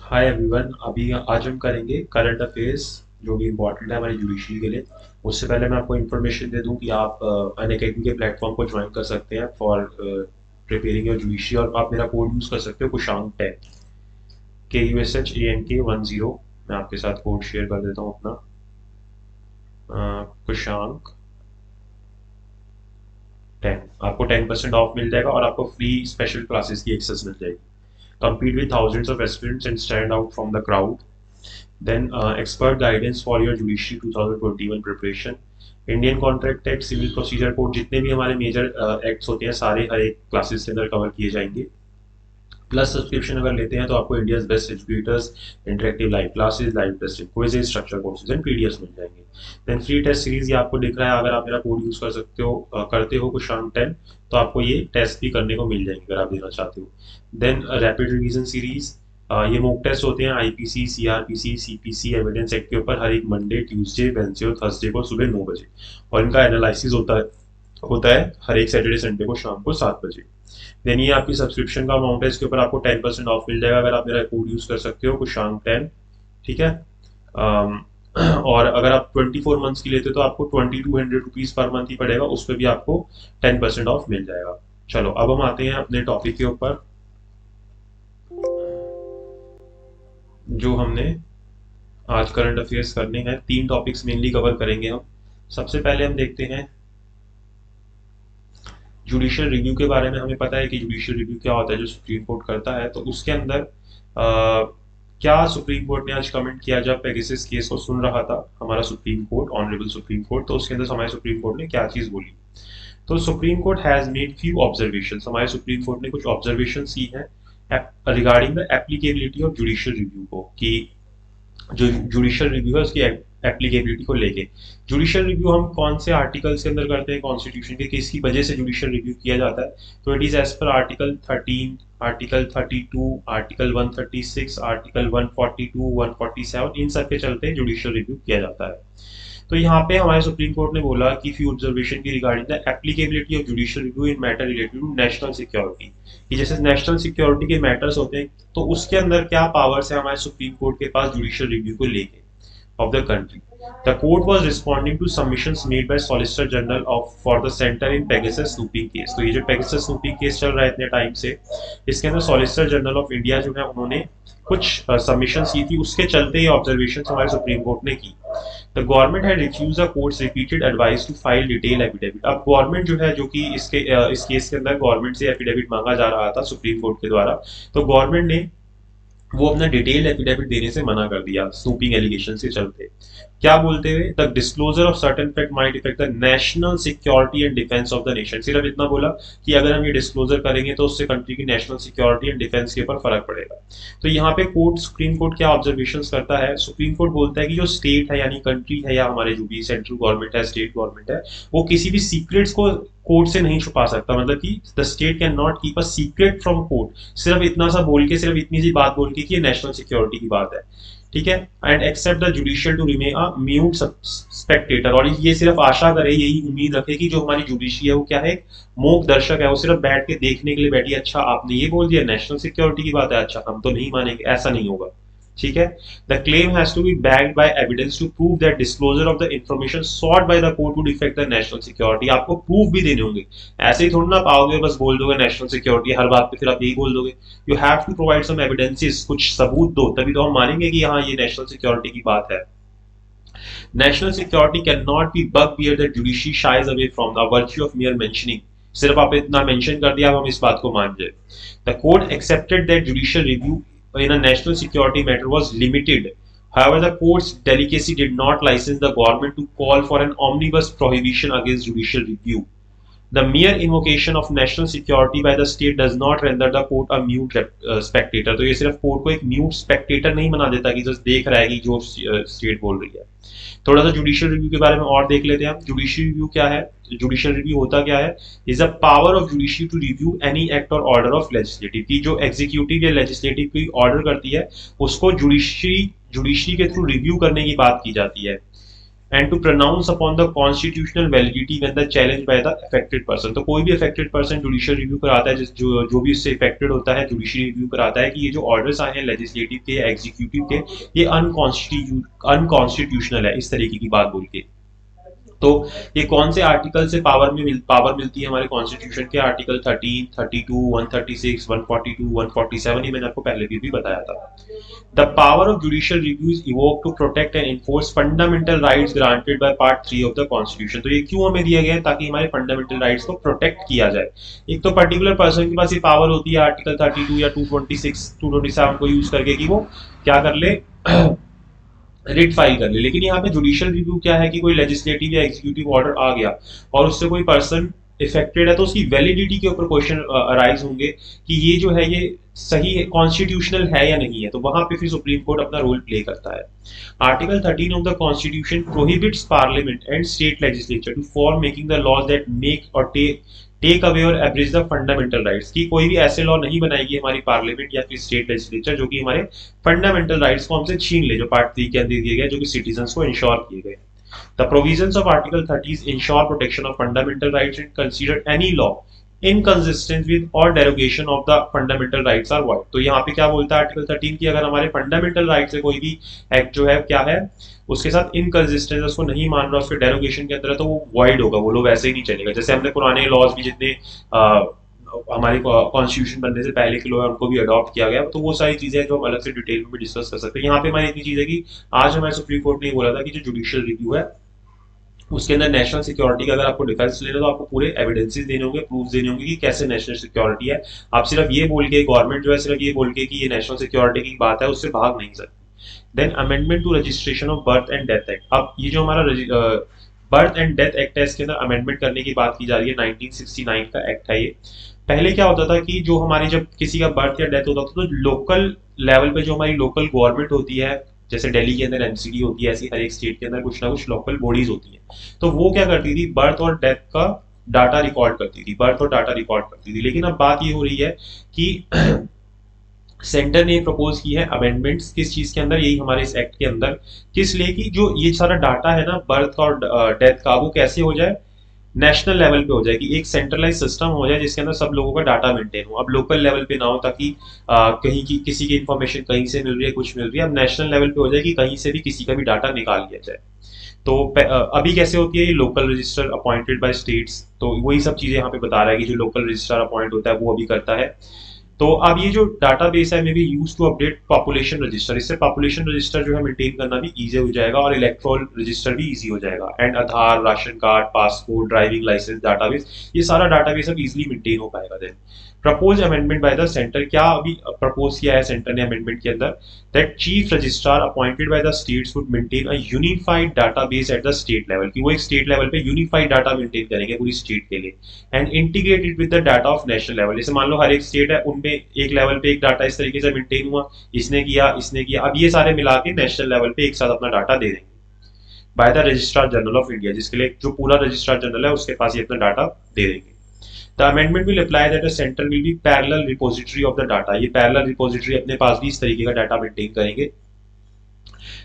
Hi everyone. अभी आज हम करेंगे करंट अफेयर्स जो भी इम्पोर्टेंट है हमारी जुडिशरी के लिए। उससे पहले मैं आपको इन्फॉर्मेशन दे दूं कि आप अनअकैडमी के प्लेटफॉर्म को ज्वाइन कर सकते हैं फॉर प्रिपेयरिंग योर जुडिशरी, और आप मेरा कोड यूज़ कर सकते हो कुशांक 10, KUSHANK 10। मैं आपके साथ कोड शेयर कर देता हूँ अपना। कुशांक 10, आपको 10% ऑफ मिल जाएगा और आपको फ्री स्पेशल क्लासेस की एक्सेस मिल जाएगी। compete with thousands of aspirants and stand out from the crowd. Then expert guidance for your judiciary 2021 preparation. Indian contract act, civil procedure code, जितने भी हमारे मेजर एक्ट्स होते हैं सारे हर एक क्लासेस के अंदर कवर किए जाएंगे। प्लस सब्सक्रिप्शन अगर लेते हैं तो आपको India best educators, interactive live classes, live testing quizzes, structure courses and PDF मिल जाएंगे। देन फ्री टेस्ट सीरीज, ये आपको दिख रहा है। अगर आप मेरा कोड यूज कर सकते हो करते हो कुशांक 10, तो आपको ये टेस्ट भी करने को मिल जाएंगे अगर आप देना चाहते हो। देन रैपिड रिवीजन सीरीज, ये मॉक टेस्ट होते हैं IPC, CrPC, CPC, evidence act के ऊपर हर एक मंडे, ट्यूसडे, वेडनेसडे और थर्सडे को सुबह 9 बजे, और इनका एनालिसिस होता है हर एक सैटरडे संडे को शाम को 7 बजे। देन ये आपकी सब्सक्रिप्शन का अमाउंट है, इसके ऊपर आपको 10% ऑफ मिल जाएगा अगर आप मेरा कोड यूज कर सकते हो कुशांक 10। ठीक है। अम, और अगर आप 24 मंथ्स की लेते हो तो आपको 2200 रुपीज पर मंथ ही पड़ेगा, उस पर भी आपको 10% ऑफ मिल जाएगा। चलो अब हम आते हैं अपने टॉपिक के ऊपर जो हमने आज करंट अफेयर्स करने हैं। 3 टॉपिक्स मेनली कवर करेंगे हम। सबसे पहले हम देखते हैं जुडिशियल रिव्यू के बारे में। हमें पता है कि जुडिशियल रिव्यू क्या होता है जो सुप्रीम कोर्ट करता है, तो उसके अंदर क्या सुप्रीम कोर्ट ने आज कमेंट किया जब पेगासस केस को सुन रहा था हमारा supreme court, honourable supreme court, तो उसके अंदर हमारे सुप्रीम कोर्ट ने क्या चीज बोली। तो supreme court has made few observation, हमारे सुप्रीम कोर्ट ने कुछ ऑब्जर्वेशन की हैं regarding the applicability of judicial review को, कि जो जुडिशियल रिव्यू है उसकी एप्लीकेबिलिटी को लेके। जुडिशियल रिव्यू हम कौन से आर्टिकल्स के अंदर करते हैं कॉन्स्टिट्यूशन के, किसकी वजह से जुडिशियल रिव्यू किया जाता है। तो it is as per article 13, article 32, article 136, article 142, 147, इन सब के चलते जुडिशियल रिव्यू किया जाता है। तो यहाँ पे हमारे सुप्रीम कोर्ट ने बोला कि फ्यू ऑब्जर्वेशन की regarding the applicability of judicial review in matter related to national security, कि जैसे नेशनल सिक्योरिटी के मैटर्स होते हैं तो उसके अंदर क्या पावर्स है हमारे सुप्रीम कोर्ट के पास जुडिशियल रिव्यू को लेके of the country. The court was responding to submissions made by Solicitor General of for the center in Pegasus snooping case. तो ये जो Pegasus snooping case चल रहा है इतने टाइम से, इसके अंदर Solicitor General of India जो है उन्होंने कुछ सबमिशंस की थी, उसके चलते ये ऑब्जर्वेशन हमारे सुप्रीम कोर्ट ने की। The government had refuse the court's repeated advice to file detail affidavit. अब गवर्नमेंट जो है, जो कि इस केस के अंदर गवर्नमेंट से एफिडेविट मांगा जा रहा था सुप्रीम कोर्ट के द्वारा, तो गवर्नमेंट ने वो अपना डिटेल्ड एफिडेविट देने से मना कर दिया स्नूपिंग एलिगेशन के चलते। क्या बोलते हुए, the disclosure of certain fact might effect the national security and defence of the nation. सिर्फ इतना बोला कि अगर हम ये डिस्क्लोजर करेंगे तो उससे कंट्री की नेशनल सिक्योरिटी एंड डिफेंस के ऊपर फर्क पड़ेगा। तो यहाँ पे कोर्ट, सुप्रीम कोर्ट क्या ऑब्जर्वेशन करता है, सुप्रीम कोर्ट बोलता है कि जो स्टेट है यानी कंट्री है, या हमारे जो भी सेंट्रल गवर्नमेंट है, स्टेट गवर्नमेंट है, वो किसी भी सीक्रेट्स को कोर्ट से नहीं छुपा सकता। मतलब कि the state can not keep a secret from court, सिर्फ इतना सा बोल के, सिर्फ इतनी सी बात बोल के कि ये नेशनल सिक्योरिटी की बात है। ठीक है। And accept the judicial to remain a mute spectator, और ये सिर्फ आशा करे, यही उम्मीद रखे कि जो हमारी जुडिशरी है वो क्या है, मूक दर्शक है, वो सिर्फ बैठ के देखने के लिए बैठी है। अच्छा आपने ये बोल दिया नेशनल सिक्योरिटी की बात है, अच्छा हम तो नहीं मानेंगे, ऐसा नहीं होगा। ठीक है। The claim has to be backed by evidence to prove that disclosure of the information sought by the court would effect the national security. आपको प्रूफ भी देने होंगे, ऐसे ही थोड़ा ना पाओगे बस बोल दोगे नेशनल सिक्योरिटी हर बात पे फिर आप यही बोल दोगे। You have to provide some evidences, कुछ सबूत दो, तभी तो हम मानेंगे कि हाँ ये नेशनल सिक्योरिटी की बात है। National security can not be bugbear that judiciary shies away from the virtue of mere mentioning. सिर्फ आप इतना मेंशन कर दिया, अब हम इस बात को मान जाए। The court accepted that judicial review in a national security matter was limited. However, the court's delicacy did not license the government to call for an omnibus prohibition against judicial review. The mere invocation of national security by the state does not render the court a mute spectator. तो ये सिर्फ court को एक mute Spectator नहीं बना देता कि just देख रहा है कि जो स्टेट बोल रही है। थोड़ा सा जुडिशियल रिव्यू के बारे में और देख लेते हैं हम। जुडिशियल रिव्यू क्या है, जुडिशियल रिव्यू होता क्या है, is a power of judiciary to review any act or order of legislative, की जो एग्जीक्यूटिव या लेजिस्लेटिव कोई ऑर्डर करती है उसको जुडिशरी के थ्रू रिव्यू करने की बात की जाती है। And to pronounce upon the constitutional validity when the challenge by the affected person. तो कोई भी अफेक्टेड पर्सन जुडिशियल रिव्यू कराता है, जो भी उससे इफेक्टेड होता है जुडिशियल रिव्यू कराता है कि ये जो ऑर्डर्स आए हैं लेजिस्लेटिव के या एग्जीक्यूटिव के ये अनकॉन्स्टिट्यूशनल है, इस तरीके की बात बोल के। तो ये कौन से आर्टिकल से पावर मिलती है हमारे कॉन्स्टिट्यूशन के? आर्टिकल 13, 32, 136, 142, 147, ये मैंने आपको पहले भी बताया था। The power of judicial review is invoke to protect and enforce fundamental rights granted by part 3 of the constitution. तो ये क्यों हमें दिया गया है? ताकि हमारे फंडामेंटल राइट्स को प्रोटेक्ट किया जाए। एक तो पर्टिकुलर पर्सन के पास ये पावर होती है आर्टिकल 32 या 226, 227 को यूज करके कि वो क्या कर ले, रिट फाइल कर ले। लेकिन यहाँ पे जुडिशियल रिव्यू क्या है कि कोई लेजिस्लेटिव या एग्जीक्यूटिव ऑर्डर आ गया और उससे कोई पर्सन इफेक्टेड है तो उसकी वैलिडिटी के ऊपर क्वेश्चन अराइज होंगे कि ये जो है ये सही है, कॉन्स्टिट्यूशनल है या नहीं है। तो वहां पे फिर सुप्रीम कोर्ट अपना रोल प्ले करता है। Article 13 of the constitution prohibits parliament and state legislature to for making the laws that make or take away or abridge the fundamental rights, की कोई भी ऐसे लॉ नहीं बनाएगी हमारी पार्लियामेंट या फिर स्टेट लेजिस्लेचर जो कि हमारे फंडामेंटल राइट्स को हमसे छीन ले, जो पार्ट 3 के अंदर दिए गए, जो कि सिटीजंस को इंश्योर किए गए। The provisions of Article 30 ensure protection of fundamental rights and consider any law inconsistent with or derogation of the fundamental rights are void। तो यहाँ पे क्या बोलता है आर्टिकल 13 की अगर हमारे फंडामेंटल राइट से कोई भी एक्ट जो है क्या है उसके साथ इनकंसिस्टेंस, उसको नहीं मान रहा, उसके डेरोगेशन के अंदर है, तो वो वॉइड होगा, वो लो वैसे ही नहीं चलेगा। जैसे हमने पुराने लॉज भी जितने हमारे कॉन्स्टिट्यूशन बनने से पहले के लॉ है उनको भी अडॉप्ट किया गया, तो वो सारी चीजें जो हम अलग से डिटेल में भी डिस्कस कर सकते हैं। यहाँ पे हमारी इतनी चीज है कि आज हमारे सुप्रीम कोर्ट ने बोला था कि जो जुडिशियल रिव्यू है उसके अंदर नेशनल सिक्योरिटी का अगर आपको डिफेंस लेना तो आपको पूरे एविडेंसेस देने होंगे, प्रूफ देने होंगे कि कैसे नेशनल सिक्योरिटी है। आप सिर्फ ये बोल के, गवर्नमेंट जो है सिर्फ ये बोल के कि ये नेशनल सिक्योरिटी की बात है, उससे भाग नहीं सकती। Then amendment to registration of birth and death act. अब ये जो हमारा बर्थ एंड डेथ एक्ट है इसके अंदर अमेंडमेंट करने की बात की जा रही है। 1969 का एक्ट है ये। पहले क्या होता था कि जो हमारी जब किसी का बर्थ या डेथ होता था तो लोकल लेवल पे जो हमारी लोकल गवर्नमेंट होती है, जैसे दिल्ली के अंदर एमसीडी होती है, ऐसी हर एक स्टेट के अंदर कुछ ना कुछ लोकल बॉडीज होती हैं, तो वो क्या करती थी, बर्थ और डेथ का डाटा रिकॉर्ड करती थी, बर्थ और डाटा रिकॉर्ड करती थी। लेकिन अब बात ये हो रही है कि सेंटर ने प्रपोज की है अमेंडमेंट्स किस चीज के अंदर, यही हमारे इस एक्ट के अंदर, किस लिए कि जो ये सारा डाटा है ना बर्थ और डेथ का, वो कैसे हो जाए, नेशनल लेवल पे हो जाए, कि एक सेंट्रलाइज सिस्टम हो जाए जिसके अंदर सब लोगों का डाटा मेंटेन हो। अब लोकल लेवल पे ना हो ताकि कहीं की किसी की इंफॉर्मेशन कहीं से मिल रही है, कुछ मिल रही है, अब नेशनल लेवल पे हो जाए कि कहीं से भी किसी का भी डाटा निकाल लिया जाए। तो अभी कैसे होती है ये local register appointed by states, तो वही सब चीजें यहाँ पे बता रहा है कि जो लोकल रजिस्ट्रार अपॉइंट होता है वो अभी करता है। तो अब ये जो डाटाबेस है may be use to update population register, इससे पॉपुलेशन रजिस्टर जो है मेंटेन करना भी इजी हो जाएगा और इलेक्ट्रल रजिस्टर भी इजी हो जाएगा। And Aadhaar, ration card, passport, driving licence database, ये सारा डाटाबेस अब इजीली मेंटेन हो पाएगा। Then propose amendment by the centre, क्या अभी प्रपोज किया है सेंटर ने अमेंडमेंट के अंदर, that chief registrar appointed by the states would maintain a unified database at the state level, कि वो एक स्टेट लेवल पे यूनिफाइड डाटा मेंटेन करेंगे पूरी स्टेट के लिए। And integrated with the data of national level, जैसे मान लो हर एक स्टेट है उनमें एक लेवल पे एक डाटा इस तरीके से मेंटेन हुआ, इसने किया इसने किया, अब ये सारे मिला के नेशनल लेवल पे एक साथ अपना डाटा दे देंगे by the registrar general of India, जिसके लिए जो पूरा रजिस्ट्रार जनरल है उसके पास ये अपना डाटा दे देंगे। The amendment will apply that a center will be parallel repository of the data, ये parallel repository अपने पास भी इस तरीके का डाटा मेंटेन करेंगे।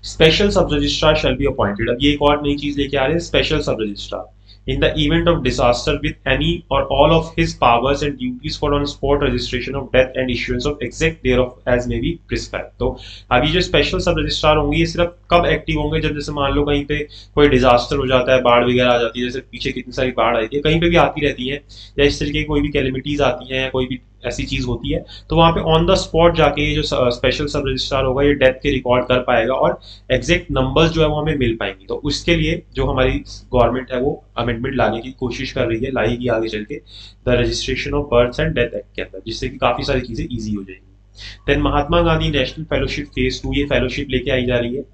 स्पेशल सब रजिस्ट्रार शैल बी अपॉइंटेड, अब ये एक और नई चीज लेके आ रहे हैं, स्पेशल सब registrar in the event of disaster with any or all of his powers and duties for on spot registration of death and issuance of exec thereof as may be prescribed। तो अभी जो special सब registrar होंगे ये सिर्फ कब active होंगे, जब जैसे मान लो कहीं पे कोई डिजास्टर हो जाता है, बाढ़ वगैरह आ जाती है, जैसे पीछे कितनी सारी बाढ़ आई थी, कहीं पे भी आती रहती है, या इस तरीके की कोई भी कैलेमिटीज आती है या कोई भी ऐसी चीज होती है, तो वहां पे ऑन द स्पॉट जाके ये जो स्पेशल सब रजिस्ट्रार होगा ये डेथ के रिकॉर्ड कर पाएगा और एग्जैक्ट नंबर्स जो है वो हमें मिल पाएंगी। तो उसके लिए जो हमारी गवर्नमेंट है वो अमेंडमेंट लाने की कोशिश कर रही है, लाएगी आगे चल के the registration of birth and death act के अंदर, जिससे कि काफी सारी चीजें ईजी हो जाएंगी। Then Mahatma Gandhi national fellowship phase 2, ये फेलोशिप लेके आई जा रही है।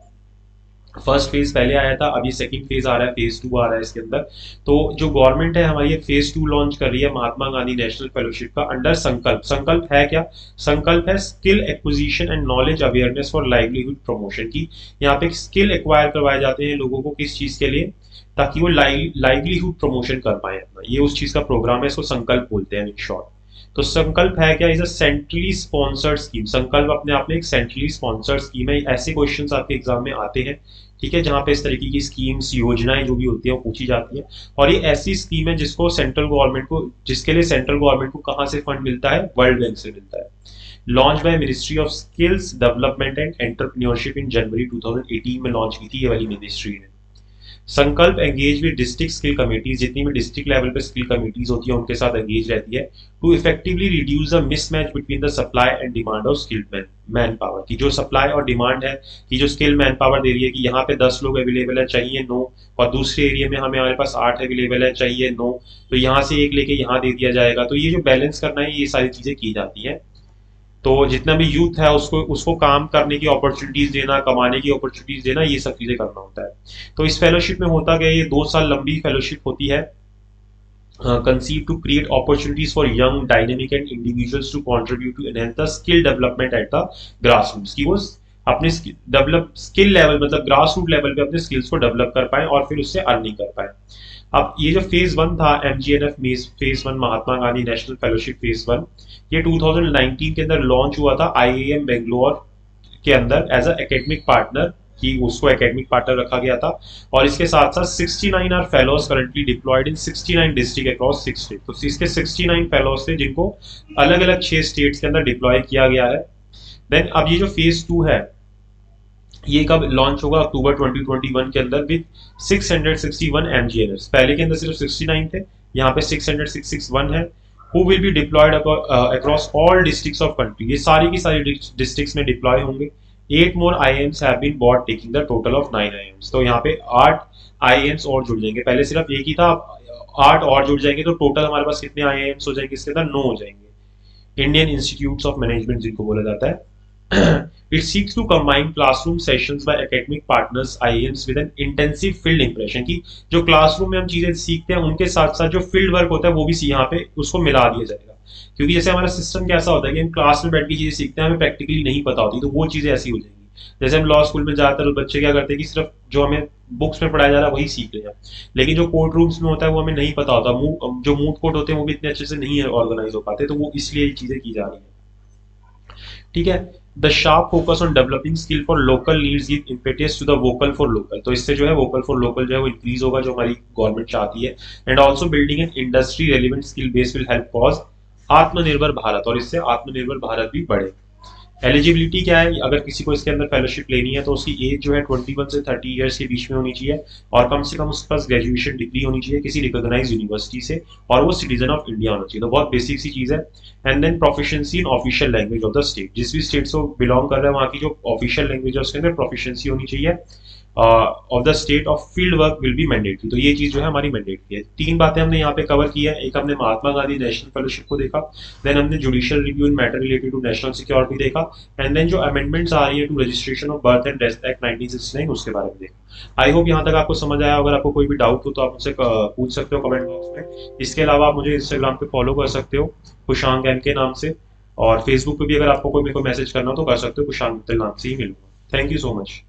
फर्स्ट फेज पहले आया था, अभी सेकंड फेज आ रहा है, फेज 2 आ रहा है इसके अंदर। तो जो गवर्नमेंट है हमारी ये फेज 2 लॉन्च कर रही है महात्मा गांधी नेशनल फेलोशिप का अंडर संकल्प। संकल्प है क्या? संकल्प है skill acquisition and knowledge awareness for livelihood promotion की। यहाँ पे स्किल एक्वायर करवाए जाते हैं लोगों को, किस चीज के लिए, ताकि वो लाइवलीहुड प्रमोशन कर पाए अपना, ये उस चीज का प्रोग्राम है, इसको संकल्प बोलते हैं इन शॉर्ट। तो संकल्प है क्या? Is a centrally sponsored scheme. संकल्प अपने आप में एक सेंट्रली स्पॉन्सर्ड स्कीम है। ऐसे क्वेश्चंस आपके एग्जाम में आते हैं ठीक है, जहाँ पे इस तरीके की स्कीम्स योजनाएं जो भी होती है वो पूछी जाती है। और ये ऐसी स्कीम है जिसको सेंट्रल गवर्नमेंट को जिसके लिए सेंट्रल गवर्नमेंट को कहाँ से फंड मिलता है, वर्ल्ड बैंक से मिलता है। Launch by ministry of skills development and entrepreneurship in January 2018 में लॉन्च की थी ये वाली मिनिस्ट्री ने। Sankalp engage with district skill committees, जितनी भी डिस्ट्रिक्ट लेवल पे स्किल कमिटीज होती है उनके साथ एंगेज रहती है, to effectively reduce the mismatch between the supply and demand of skilled man power की जो सप्लाई और डिमांड है, कि जो स्किल मैन पावर दे रही है कि यहाँ पे 10 लोग अवेलेबल है चाहिए 9, और दूसरे एरिया में हमें हमारे पास 8 अवेलेबल है चाहिए 9, तो यहाँ से एक लेके यहाँ दे दिया जाएगा। तो ये जो बैलेंस करना है ये सारी चीजें की जाती हैं। तो जितना भी यूथ है उसको उसको काम करने की अपॉर्चुनिटीज देना, कमाने की अपॉर्चुनिटीज देना, ये सब चीजें करना होता है। तो इस फेलोशिप में होता क्या, ये 2 साल लंबी फेलोशिप होती है, conceived to create opportunities for young, dynamic and individuals to contribute to enhance the skill development at the grassroots, कि वो अपने डेवलप स्किल लेवल मतलब ग्रास रूट लेवल पे अपने स्किल्स को डेवलप कर पाए और फिर उससे अर्निंग कर पाए। अब ये जो फेज 1 था MGNF phase 1 Mahatma Gandhi national fellowship phase 1, ये 2019 के अंदर लॉन्च हुआ था IIM बेंगलोर के अंदर एज अ एकेडमिक पार्टनर, कि उसको एकेडमिक पार्टनर रखा गया था। और इसके साथ साथ 69 are fellows currently deployed in 69 district across 6 state. तो इसके 69 फेलोज थे जिनको अलग अलग 6 स्टेट्स के अंदर डिप्लॉय किया गया है। देन अब ये जो फेज 2 है ये कब लॉन्च होगा, अक्टूबर 2021 के अंदर विद 661 MGNFs। पहले के अंदर सिर्फ 69 थे, यहाँ पे 661 है। Who will be diploid across all districts of country, ये सारी की सारी डिस्ट्रिक्ट्स में डिप्लॉय होंगे। 8 more IIMs have been bought taking the total of 9 IIMs। तो यहाँ पे 8 IIMs और जुड़ जाएंगे, पहले सिर्फ एक ही था, 8 और जुड़ जाएंगे, तो टोटल हमारे पास कितने IIMs हो जाएंगे, इसके अंदर 9 हो जाएंगे। इंडियन इंस्टीट्यूट्स ऑफ मैनेजमेंट जिनको बोला जाता है। It seeks to combine classroom sessions by academic partners IIMs with an intensive field impression, की जो क्लासरूम में हम चीजें सीखते हैं उनके साथ साथ जो फील्ड वर्क होता है वो भी यहाँ पे उसको मिला दिया जाएगा। क्योंकि जैसे हमारा सिस्टम कैसा होता है कि हम क्लास में बैठ के चीजें सीखते हैं, हमें प्रैक्टिकली नहीं पता होती, तो वो चीजें ऐसी हो जाएंगी। जैसे हम लॉ स्कूल में ज्यादातर बच्चे क्या करते हैं कि सिर्फ जो हमें बुक्स में पढ़ाया जा रहा है वही सीख रहे हैं, लेकिन जो कोर्ट रूम्स में होता है वो हमें नहीं पता होता, जो मूड कोर्ट होते हैं वो भी इतने अच्छे से नहीं ऑर्गेनाइज हो पाते, तो वो इसलिए ये चीजें की जा रही है। ठीक है, the sharp focus on developing skill for local needs give impetus to the vocal for local. तो इससे जो है वोकल फॉर लोकल जो है वो इंक्रीज होगा, जो हमारी गवर्नमेंट चाहती है। And also building an industry relevant skill base will help cause आत्मनिर्भर भारत, और इससे आत्मनिर्भर भारत भी बढ़े। एलिजिबिलिटी क्या है, अगर किसी को इसके अंदर फेलोशिप लेनी है तो उसकी एज जो है 21 से 30 ईयर्स के बीच में होनी चाहिए, और कम से कम उसके पास ग्रेजुएशन डिग्री होनी चाहिए किसी रिकॉग्नाइज यूनिवर्सिटी से, और वो सिटीजन ऑफ इंडिया होना चाहिए। तो बहुत बेसिक सी चीज है। And then proficiency in official language of the state, जिस भी स्टेट से बिलोंग कर रहा है वहाँ की जो ऑफिशियल लैंग्वेज है उसके अंदर प्रोफिशिएंसी होनी चाहिए। Of the state of field work will be mandatory. तो ये चीज जो है हमारी मैंडेटरी है। 3 बातें हमने यहाँ पे कवर की है। एक हमने महात्मा गांधी नेशनल फेलोशिप को देखा, देन हमने judicial review in matter related to national security देखा, एंड देन जो अमेंडमेंट्स आ रही है to registration of birth and death act 1969 उसके बारे में देखा। आई होप यहाँ तक आपको समझ आया। अगर आपको कोई भी डाउट हो तो आप मुझसे पूछ सकते हो कमेंट बॉक्स में। इसके अलावा आप मुझे इंस्टाग्राम पे फॉलो कर सकते हो कुशांक एम के नाम से, और फेसबुक पे भी अगर आपको कोई मेरे को मैसेज करना हो तो कर सकते हो, कुशांक मित्तल नाम से ही मिलूंगा। Thank you so much.